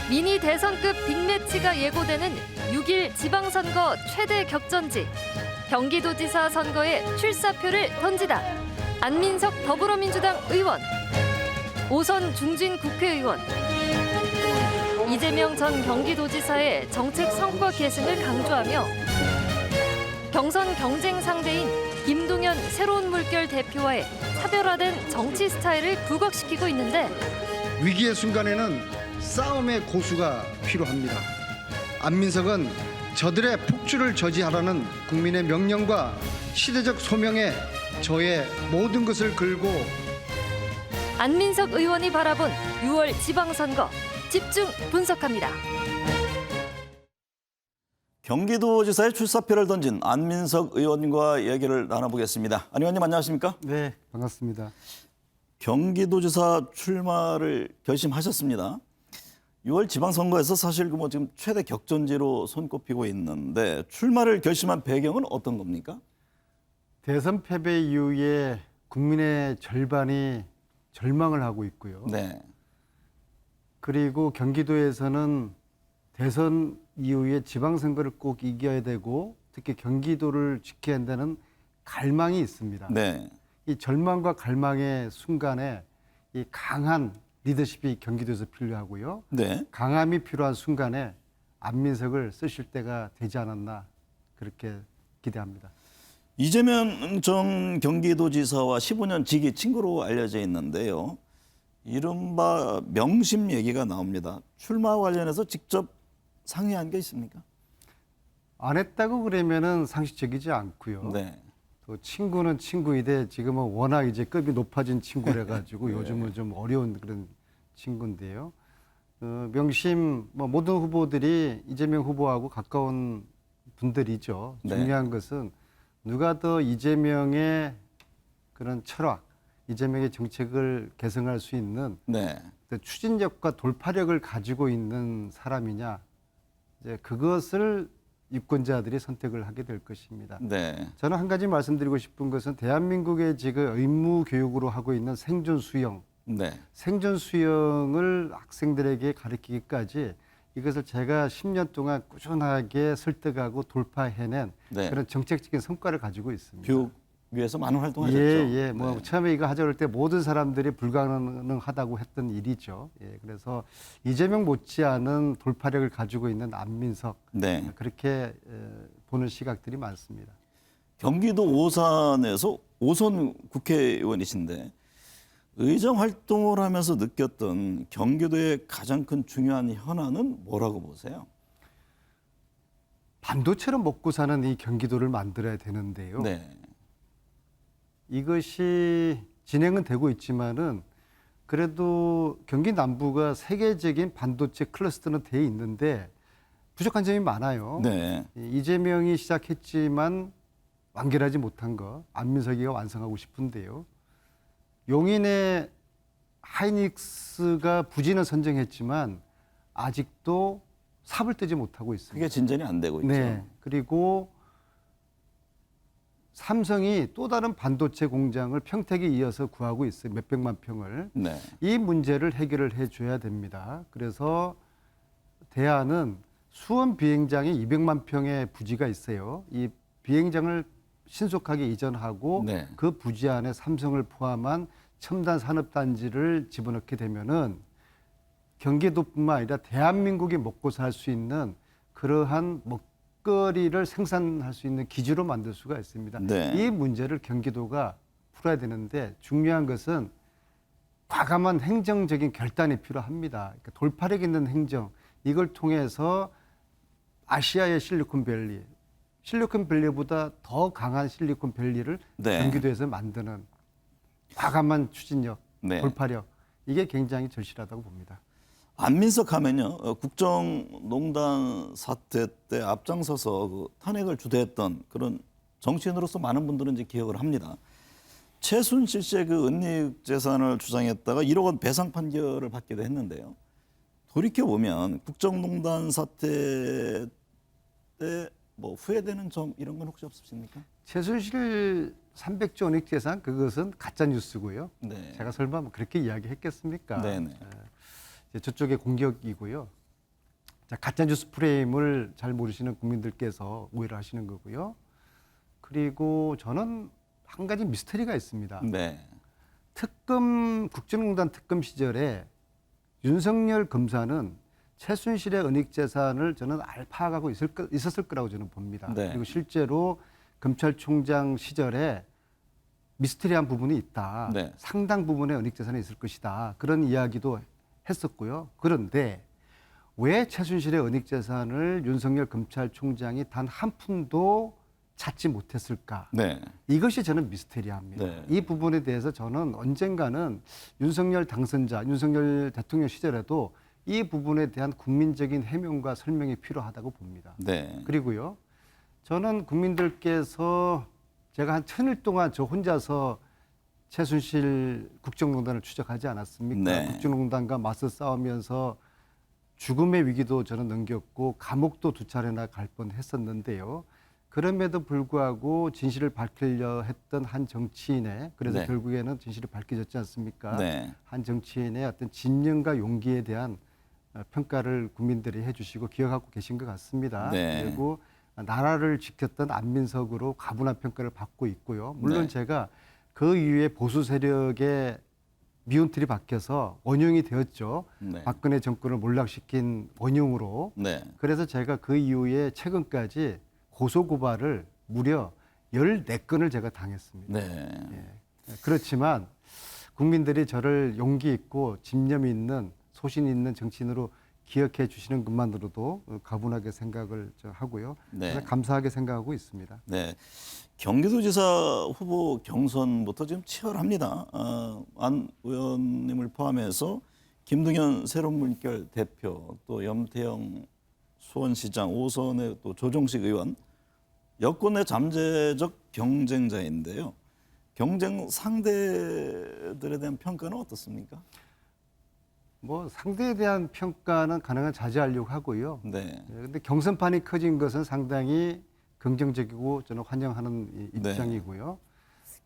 미니 대선급 빅매치가 예고되는 6일 지방선거 최대 격전지. 경기도지사 선거에 출사표를 던지다. 안민석 더불어민주당 의원, 오선 중진 국회의원, 이재명 전 경기도지사의 정책 성과 계승을 강조하며 경선 경쟁 상대인 김동연 새로운 물결 대표와의 차별화된 정치 스타일을 부각시키고 있는데 위기의 순간에는 싸움의 고수가 필요합니다. 안민석은 저들의 폭주를 저지하라는 국민의 명령과 시대적 소명에 저의 모든 것을 걸고 안민석 의원이 바라본 6월 지방선거 집중 분석합니다. 경기도지사의 출사표를 던진 안민석 의원과 얘기를 나눠보겠습니다. 안 의원님 안녕하십니까? 네, 반갑습니다. 경기도지사 출마를 결심하셨습니다. 6월 지방선거에서 사실 지금 최대 격전지로 손꼽히고 있는데 출마를 결심한 배경은 어떤 겁니까? 대선 패배 이후에 국민의 절반이 절망을 하고 있고요. 네. 그리고 경기도에서는 대선 이후에 지방선거를 꼭 이겨야 되고 특히 경기도를 지켜야 한다는 갈망이 있습니다. 네. 이 절망과 갈망의 순간에 이 강한 리더십이 경기도에서 필요하고요. 네. 강함이 필요한 순간에 안민석을 쓰실 때가 되지 않았나 그렇게 기대합니다. 이재명 전 경기도지사와 15년 지기 친구로 알려져 있는데요. 이른바 명심 얘기가 나옵니다. 출마 관련해서 직접 상의한 게 있습니까? 안 했다고 그러면은 상식적이지 않고요. 네. 또 친구는 친구인데 지금은 워낙 이제 급이 높아진 친구래 가지고 네. 요즘은 좀 어려운 그런 친구인데요. 명심 모든 후보들이 이재명 후보하고 가까운 분들이죠. 네. 중요한 것은 누가 더 이재명의 그런 철학, 이재명의 정책을 개선할 수 있는 네. 추진력과 돌파력을 가지고 있는 사람이냐, 이제 그것을 유권자들이 선택을 하게 될 것입니다. 네. 저는 한 가지 말씀드리고 싶은 것은 대한민국의 지금 의무 교육으로 하고 있는 생존 수영, 네. 생존 수영을 학생들에게 가르치기까지 이것을 제가 10년 동안 꾸준하게 설득하고 돌파해낸 네. 그런 정책적인 성과를 가지고 있습니다. 교육 위해서 많은 활동하셨죠. 예. 네. 처음에 이거 하자 그럴 때 모든 사람들이 불가능하다고 했던 일이죠. 예, 그래서 이재명 못지않은 돌파력을 가지고 있는 안민석 네. 그렇게 보는 시각들이 많습니다. 경기도 오산에서 오선 국회의원이신데 의정 활동을 하면서 느꼈던 경기도의 가장 큰 중요한 현안은 뭐라고 보세요? 반도체로 먹고 사는 이 경기도를 만들어야 되는데요. 네. 이것이 진행은 되고 있지만은 그래도 경기 남부가 세계적인 반도체 클러스터는 돼 있는데 부족한 점이 많아요. 네. 이재명이 시작했지만 완결하지 못한 거 안민석이가 완성하고 싶은데요. 용인의 하이닉스가 부진을 선정했지만 아직도 삽을 뜨지 못하고 있습니다. 그게 진전이 안 되고 있죠. 네. 그리고 삼성이 또 다른 반도체 공장을 평택에 이어서 구하고 있어요. 몇백만 평을. 네. 이 문제를 해결을 해줘야 됩니다. 그래서 대안은 수원 비행장에 200만 평의 부지가 있어요. 이 비행장을 신속하게 이전하고 네. 그 부지 안에 삼성을 포함한 첨단 산업단지를 집어넣게 되면은 경기도뿐만 아니라 대한민국이 먹고 살 수 있는 그러한 먹거리를 생산할 수 있는 기지로 만들 수가 있습니다. 네. 이 문제를 경기도가 풀어야 되는데 중요한 것은 과감한 행정적인 결단이 필요합니다. 그러니까 돌파력 있는 행정, 이걸 통해서 아시아의 실리콘밸리, 실리콘밸리보다 더 강한 실리콘밸리를 네. 경기도에서 만드는 과감한 추진력, 네. 돌파력, 이게 굉장히 절실하다고 봅니다. 안민석 하면요, 국정농단 사태 때 앞장서서 그 탄핵을 주도했던 그런 정치인으로서 많은 분들은 이제 기억을 합니다. 최순실 씨의 그 은닉 재산을 주장했다가 1억 원 배상 판결을 받기도 했는데요. 돌이켜 보면 국정농단 사태 때 뭐 후회되는 점 이런 건 혹시 없으십니까? 최순실 300조 원익 재산 그것은 가짜 뉴스고요. 네. 제가 설마 뭐 그렇게 이야기했겠습니까? 네네. 이제 저쪽의 공격이고요. 자, 가짜 뉴스 프레임을 잘 모르시는 국민들께서 오해를 하시는 거고요. 그리고 저는 한 가지 미스터리가 있습니다. 네. 국정농단 특검 시절에 윤석열 검사는 최순실의 은닉 재산을 저는 파악하고 있었을 거라고 저는 봅니다. 네. 그리고 실제로 검찰총장 시절에 미스터리한 부분이 있다. 네. 상당 부분의 은닉 재산이 있을 것이다. 그런 이야기도 했었고요. 그런데 왜 최순실의 은닉 재산을 윤석열 검찰총장이 단 한 푼도 찾지 못했을까? 네. 이것이 저는 미스테리합니다. 네. 이 부분에 대해서 저는 언젠가는 윤석열 당선자, 윤석열 대통령 시절에도 이 부분에 대한 국민적인 해명과 설명이 필요하다고 봅니다. 네. 그리고요, 저는 국민들께서 제가 한 1000일 동안 저 혼자서 최순실 국정농단을 추적하지 않았습니까? 네. 국정농단과 맞서 싸우면서 죽음의 위기도 저는 넘겼고 감옥도 2차례나 갈 뻔했었는데요. 그럼에도 불구하고 진실을 밝히려 했던 한 정치인의 그래서 네. 결국에는 진실이 밝혀졌지 않습니까? 네. 한 정치인의 어떤 진념과 용기에 대한 평가를 국민들이 해주시고 기억하고 계신 것 같습니다. 네. 그리고 나라를 지켰던 안민석으로 가분한 평가를 받고 있고요. 물론 네. 제가 그 이후에 보수 세력의 미운틀이 박혀서 원흉이 되었죠. 네. 박근혜 정권을 몰락시킨 원흉으로. 네. 그래서 제가 그 이후에 최근까지 고소고발을 무려 14건을 제가 당했습니다. 네. 예. 그렇지만 국민들이 저를 용기 있고 집념 있는 소신 있는 정치인으로 기억해 주시는 것만으로도 가분하게 생각을 하고요. 네. 그래서 감사하게 생각하고 있습니다. 네. 경기도지사 후보 경선부터 지금 치열합니다. 안 의원님을 포함해서 김동연 새로운물결 대표, 또 염태영 수원시장, 5선의 또 조정식 의원, 여권의 잠재적 경쟁자인데요. 경쟁 상대들에 대한 평가는 어떻습니까? 뭐 상대에 대한 평가는 가능한 자제하려고 하고요. 네. 그런데 경선판이 커진 것은 상당히 긍정적이고 저는 환영하는 입장이고요.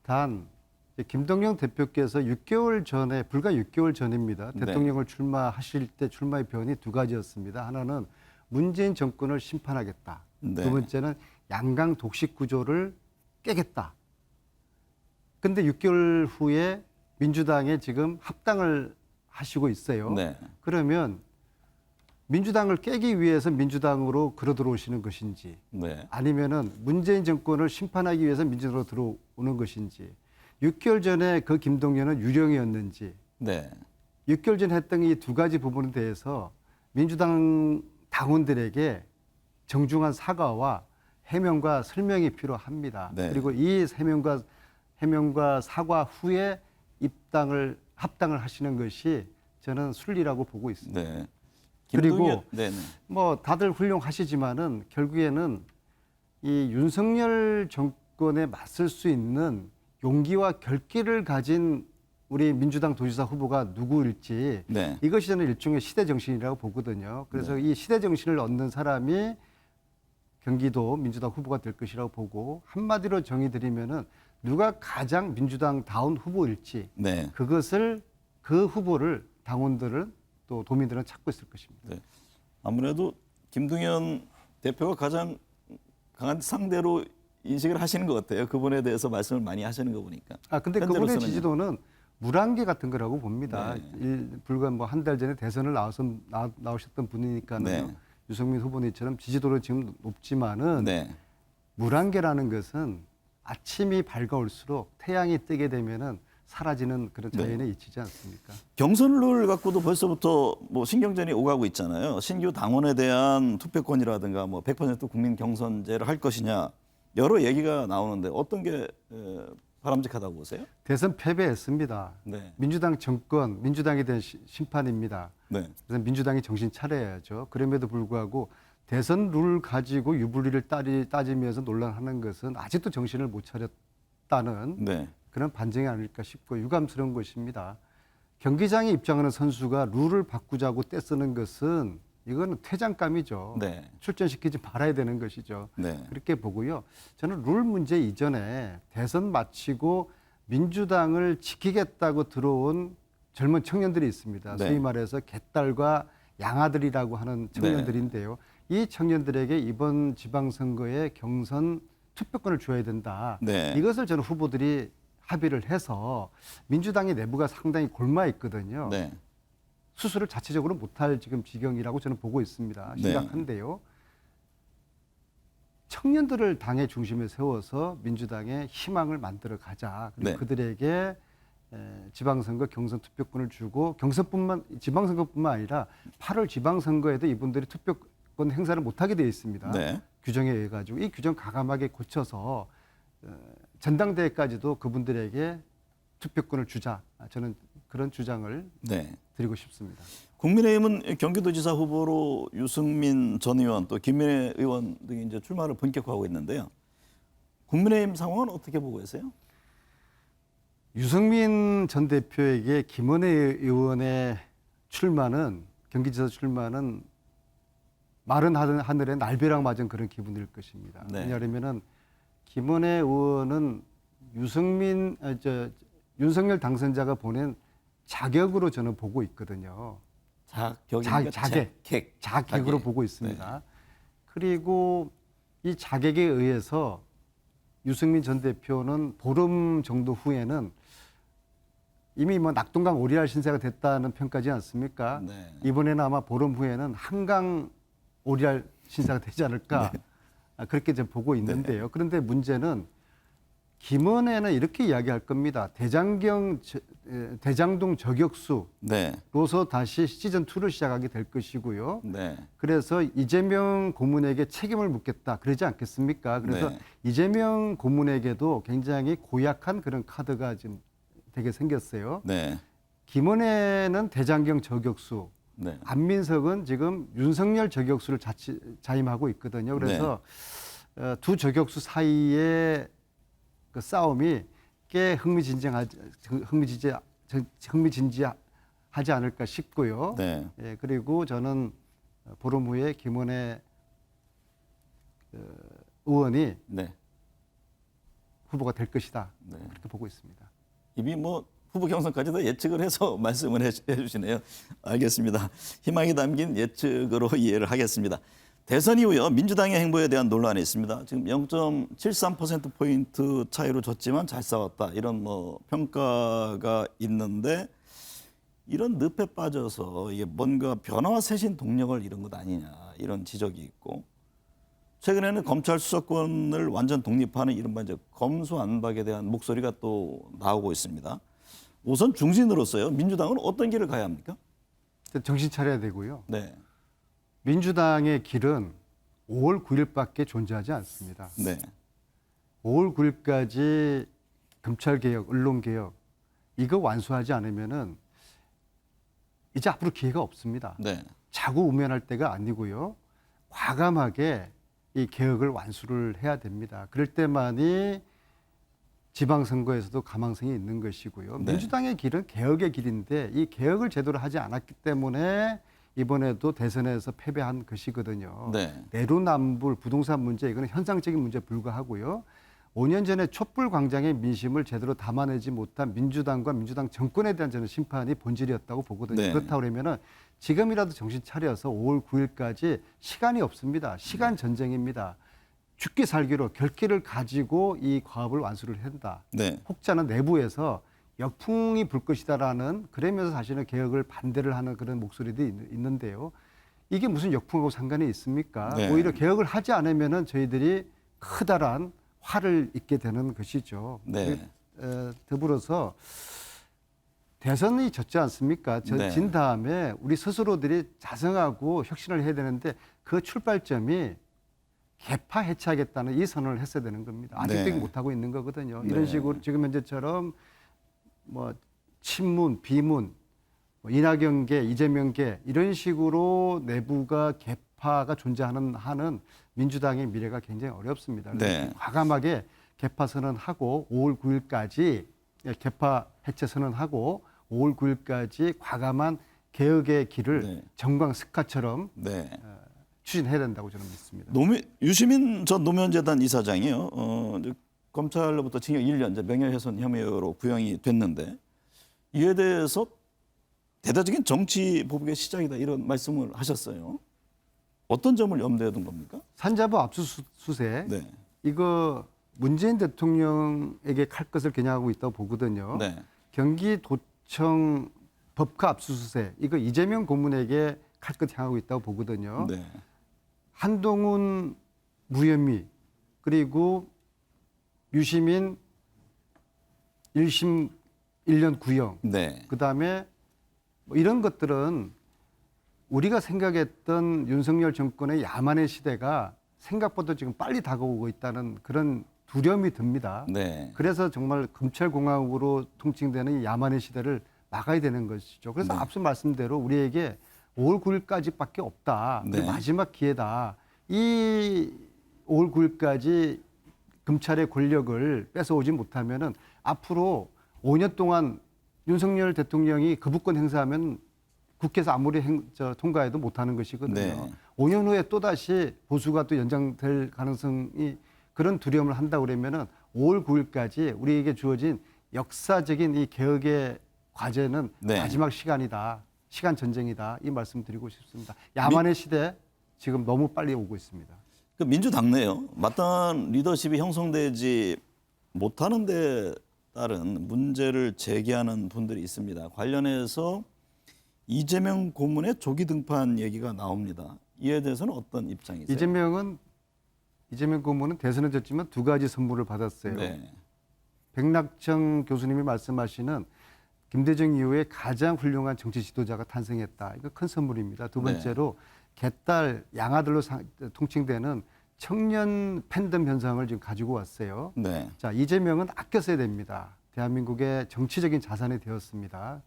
단 이제 김동연 대표께서 6개월 전에 불과 6개월 전입니다. 네. 대통령을 출마하실 때 출마의 변이 2가지였습니다. 하나는 문재인 정권을 심판하겠다. 네. 두 번째는 양강 독식 구조를 깨겠다. 근데 6개월 후에 민주당에 지금 합당을 하시고 있어요. 네. 그러면 민주당을 깨기 위해서 민주당으로 걸어 들어오시는 것인지 네. 아니면은 문재인 정권을 심판하기 위해서 민주당으로 들어오는 것인지 6개월 전에 그 김동연은 유령이었는지 네. 6개월 전에 했던 이 2가지 부분에 대해서 민주당 당원들에게 정중한 사과와 해명과 설명이 필요합니다. 네. 그리고 이 해명과 사과 후에 합당을 하시는 것이 저는 순리라고 보고 있습니다. 네. 그리고 네네. 뭐 다들 훌륭하시지만은 결국에는 이 윤석열 정권에 맞설 수 있는 용기와 결기를 가진 우리 민주당 도지사 후보가 누구일지 네. 이것이 저는 일종의 시대 정신이라고 보거든요. 그래서 이 시대 정신을 얻는 사람이 경기도 민주당 후보가 될 것이라고 보고 한마디로 정의드리면은 누가 가장 민주당다운 후보일지 네. 그 후보를 당원들은 또 도민들은 찾고 있을 것입니다. 네. 아무래도 김동연 대표가 가장 강한 상대로 인식을 하시는 것 같아요. 그분에 대해서 말씀을 많이 하시는 거 보니까. 근데 그분의 현재로서는요. 지지도는 물안개 같은 거라고 봅니다. 네. 불과 뭐 한 달 전에 대선을 나오셨던 분이니까요. 네. 유승민 후보님처럼 지지도는 지금 높지만은 네. 물안개라는 것은 아침이 밝아올수록 태양이 뜨게 되면은 사라지는 그런 자연에 이치지 않습니까? 경선 룰 갖고도 벌써부터 뭐 신경전이 오가고 있잖아요. 신규 당원에 대한 투표권이라든가 뭐 100% 국민 경선제를 할 것이냐 여러 얘기가 나오는데 어떤 게 바람직하다고 보세요? 대선 패배했습니다. 네. 민주당 정권, 민주당에 대한 심판입니다. 네. 그래서 민주당이 정신 차려야죠. 그럼에도 불구하고 대선 룰 가지고 유불리를 따지면서 논란하는 것은 아직도 정신을 못 차렸다는 네. 그런 반증이 아닐까 싶고 유감스러운 것입니다. 경기장에 입장하는 선수가 룰을 바꾸자고 떼쓰는 것은 이거는 퇴장감이죠. 네. 출전시키지 말아야 되는 것이죠. 네. 그렇게 보고요. 저는 룰 문제 이전에 대선 마치고 민주당을 지키겠다고 들어온 젊은 청년들이 있습니다. 네. 소위 말해서 개딸과 양아들이라고 하는 청년들인데요. 이 청년들에게 이번 지방선거에 경선 투표권을 줘야 된다. 네. 이것을 저는 후보들이 합의를 해서 민주당의 내부가 상당히 골마 있거든요. 네. 수술을 자체적으로 못할 지금 지경이라고 저는 보고 있습니다. 네. 심각한데요. 청년들을 당의 중심에 세워서 민주당의 희망을 만들어 가자. 그리고 네. 그들에게 지방선거 경선 투표권을 주고 지방선거뿐만 아니라 8월 지방선거에도 이분들이 투표권 행사를 못하게 되어 있습니다. 네. 규정에 의해 가지고 이 규정 가감하게 고쳐서 전당대회까지도 그분들에게 투표권을 주자. 저는 그런 주장을 네. 드리고 싶습니다. 국민의힘은 경기도지사 후보로 유승민 전 의원 또 김민혜 의원 등이 이제 출마를 본격화하고 있는데요. 국민의힘 상황은 어떻게 보고 계세요? 유승민 전 대표에게 김은혜 의원의 출마는 경기지사 출마는 마른 하늘에 날벼락 맞은 그런 기분일 것입니다. 네. 왜냐하면은 김은혜 의원은 윤석열 당선자가 보낸 자격으로 저는 보고 있거든요. 자객으로 보고 있습니다. 네. 그리고 이 자객에 의해서 유승민 전 대표는 보름 정도 후에는 이미 뭐 낙동강 오리알 신세가 됐다는 평가지 않습니까? 네. 이번에는 아마 보름 후에는 한강 오리알 신세가 되지 않을까 그렇게 좀 보고 있는데요. 그런데 문제는 김은혜는 이렇게 이야기할 겁니다. 대장동 저격수로서 네. 다시 시즌 2를 시작하게 될 것이고요. 네. 그래서 이재명 고문에게 책임을 묻겠다 그러지 않겠습니까? 그래서 네. 이재명 고문에게도 굉장히 고약한 그런 카드가 지금 되게 생겼어요. 네. 김은혜는 대장경 저격수, 네. 안민석은 지금 윤석열 저격수를 자임하고 있거든요. 그래서 두 저격수 사이의 그 싸움이 꽤 흥미진진하지 않을까 싶고요. 네. 예, 그리고 저는 보름 후에 김은혜 의원이 네. 후보가 될 것이다. 네. 그렇게 보고 있습니다. 이미 뭐 후보 경선까지도 예측을 해서 말씀을 해주시네요. 알겠습니다. 희망이 담긴 예측으로 이해를 하겠습니다. 대선 이후요 민주당의 행보에 대한 논란이 있습니다. 지금 0.73%포인트 차이로 졌지만 잘 싸웠다 이런 뭐 평가가 있는데 이런 늪에 빠져서 이게 뭔가 변화와 쇄신 동력을 잃은 것 아니냐 이런 지적이 있고 최근에는 검찰 수사권을 완전 독립하는 이른바 이제 검수안박에 대한 목소리가 또 나오고 있습니다. 우선 중진으로서요 민주당은 어떤 길을 가야 합니까? 정신 차려야 되고요. 네. 민주당의 길은 5월 9일밖에 존재하지 않습니다. 네. 5월 9일까지 검찰개혁, 언론개혁 이거 완수하지 않으면은 이제 앞으로 기회가 없습니다. 네. 자고 우면할 때가 아니고요. 과감하게 이 개혁을 완수를 해야 됩니다. 그럴 때만이 지방선거에서도 가망성이 있는 것이고요. 네. 민주당의 길은 개혁의 길인데 이 개혁을 제대로 하지 않았기 때문에 이번에도 대선에서 패배한 것이거든요. 네. 내로남불 부동산 문제 이거는 현상적인 문제에 불과하고요. 5년 전에 촛불 광장의 민심을 제대로 담아내지 못한 민주당과 민주당 정권에 대한 저는 심판이 본질이었다고 보거든요. 네. 그렇다고 그러면은 지금이라도 정신 차려서 5월 9일까지 시간이 없습니다. 시간 전쟁입니다. 죽기 살기로 결기를 가지고 이 과업을 완수를 한다. 네. 혹자는 내부에서 역풍이 불 것이다라는 그러면서 사실은 개혁을 반대를 하는 그런 목소리도 있는데요. 이게 무슨 역풍하고 상관이 있습니까? 네. 오히려 개혁을 하지 않으면은 저희들이 커다란 화를 입게 되는 것이죠. 네. 더불어서 대선이 졌지 않습니까? 네. 진 다음에 우리 스스로들이 자성하고 혁신을 해야 되는데 그 출발점이 개파 해체하겠다는 이 선언을 했어야 되는 겁니다. 아직도 네. 못하고 있는 거거든요. 네. 이런 식으로 지금 현재처럼 뭐 친문, 비문, 뭐 이낙연계, 이재명계 이런 식으로 내부가 개파가 존재하는 한은 민주당의 미래가 굉장히 어렵습니다. 네. 과감하게 개파 선언하고 5월 9일까지 개파 해체 선언하고 5월 9일까지 과감한 개혁의 길을 네. 정광석화처럼 네. 추진해야 된다고 저는 믿습니다. 유시민 전 노무현재단 이사장이요. 이제 검찰로부터 징역 1년, 이제 명예훼손 혐의로 구형이 됐는데 이에 대해서 대대적인 정치 보복의 시작이다 이런 말씀을 하셨어요. 어떤 점을 염두에 둔 겁니까? 산자부 압수수색 네. 이거 문재인 대통령에게 칼 것을 겨냥하고 있다고 보거든요. 네. 경기도청 법카 압수수색 이거 이재명 고문에게 칼 것 향하고 있다고 보거든요. 네. 한동훈 무혐의 그리고 유시민 1심 1년 구형 네. 그다음에 뭐 이런 것들은 우리가 생각했던 윤석열 정권의 야만의 시대가 생각보다 지금 빨리 다가오고 있다는 그런 두려움이 듭니다. 네. 그래서 정말 검찰공화국으로 통칭되는 이 야만의 시대를 막아야 되는 것이죠. 그래서 네. 앞서 말씀대로 우리에게 5월 9일까지밖에 없다. 네. 마지막 기회다. 이 5월 9일까지 검찰의 권력을 뺏어오지 못하면은 앞으로 5년 동안 윤석열 대통령이 거부권 행사하면 국회에서 아무리 통과해도 못하는 것이거든요. 네. 5년 후에 또다시 보수가 또 연장될 가능성이 그런 두려움을 한다 그러면은 5월 9일까지 우리에게 주어진 역사적인 이 개혁의 과제는 네. 마지막 시간이다. 시간 전쟁이다. 이 말씀 드리고 싶습니다. 야만의 시대 지금 너무 빨리 오고 있습니다. 그 민주당 내요. 마땅한 리더십이 형성되지 못하는 데 따른 문제를 제기하는 분들이 있습니다. 관련해서 이재명 고문의 조기 등판 얘기가 나옵니다. 이에 대해서는 어떤 입장이세요? 이재명 고문은 대선에 졌지만 두 가지 선물을 받았어요. 네. 백낙정 교수님이 말씀하시는 김대중 이후에 가장 훌륭한 정치 지도자가 탄생했다. 이거 큰 선물입니다. 두 번째로 개딸 양아들로 통칭되는 청년 팬덤 현상을 지금 가지고 왔어요. 네. 자, 이재명은 아껴 써야 됩니다. 대한민국의 정치적인 자산이 되었습니다.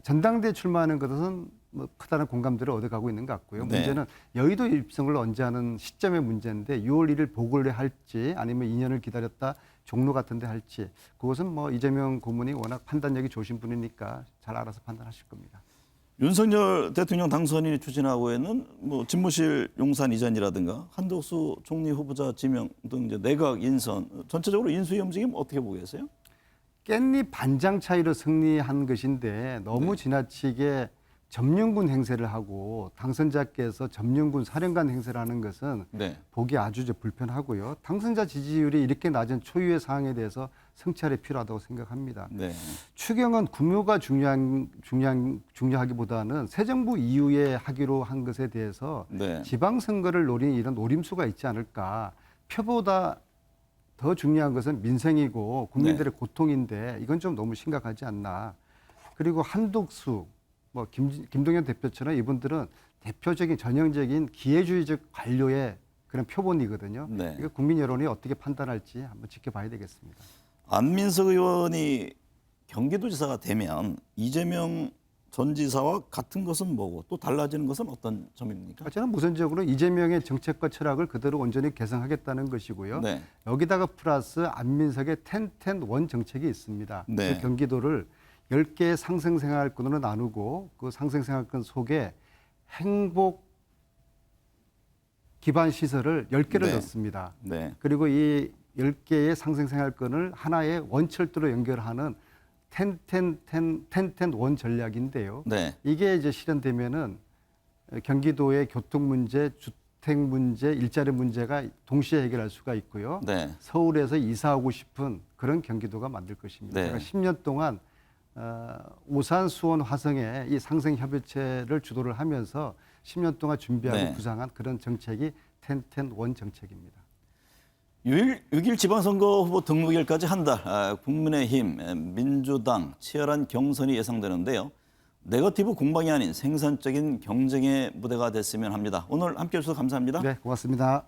전당대에 출마하는 것은 뭐 크다는 공감들을 얻어가고 있는 것 같고요. 네. 문제는 여의도 입성을 언제 하는 시점의 문제인데 6월 1일 보궐에 할지 아니면 2년을 기다렸다 종로 같은 데 할지 그것은 뭐 이재명 고문이 워낙 판단력이 좋으신 분이니까 잘 알아서 판단하실 겁니다. 윤석열 대통령 당선인이 추진하고 있는 뭐 집무실 용산 이전이라든가 한덕수 총리 후보자 지명 등 이제 내각 인선 전체적으로 인수위 움직임 어떻게 보고 계세요? 깻잎 반장 차이로 승리한 것인데 너무 지나치게 점령군 행세를 하고 당선자께서 점령군 사령관 행세를 하는 것은 네. 보기 아주 불편하고요. 당선자 지지율이 이렇게 낮은 초유의 사항에 대해서 성찰이 필요하다고 생각합니다. 네. 추경은 규모가 중요하기보다는 새 정부 이후에 하기로 한 것에 대해서 네. 지방선거를 노린 이런 노림수가 있지 않을까. 표보다 더 중요한 것은 민생이고 국민들의 고통인데 이건 좀 너무 심각하지 않나. 그리고 한독수, 뭐 김동연 대표처럼 이분들은 대표적인 전형적인 기회주의적 관료의 그런 표본이거든요. 네. 이거 국민 여론이 어떻게 판단할지 한번 지켜봐야 되겠습니다. 안민석 의원이 경기도지사가 되면 이재명 전 지사와 같은 것은 뭐고 또 달라지는 것은 어떤 점입니까? 저는 우선적으로 이재명의 정책과 철학을 그대로 온전히 개성하겠다는 것이고요. 네. 여기다가 플러스 안민석의 10-10-1 정책이 있습니다. 네. 그 경기도를 10개의 상생생활권으로 나누고 그 상생생활권 속에 행복 기반 시설을 10개를 네. 넣습니다. 네. 그리고 이 10개의 상생생활권을 하나의 원철도로 연결하는 10-10-1 전략인데요. 네. 이게 이제 실현되면은 경기도의 교통 문제, 주택 문제, 일자리 문제가 동시에 해결할 수가 있고요. 네. 서울에서 이사하고 싶은 그런 경기도가 만들 것입니다. 네. 제가 10년 동안 오산, 수원, 화성에 이 상생협의체를 주도를 하면서 10년 동안 준비하고 네. 구상한 그런 정책이 10-10-1 정책입니다. 6일 지방선거 후보 등록일까지 한 달, 국민의힘, 민주당 치열한 경선이 예상되는데요. 네거티브 공방이 아닌 생산적인 경쟁의 무대가 됐으면 합니다. 오늘 함께해 주셔서 감사합니다. 네, 고맙습니다.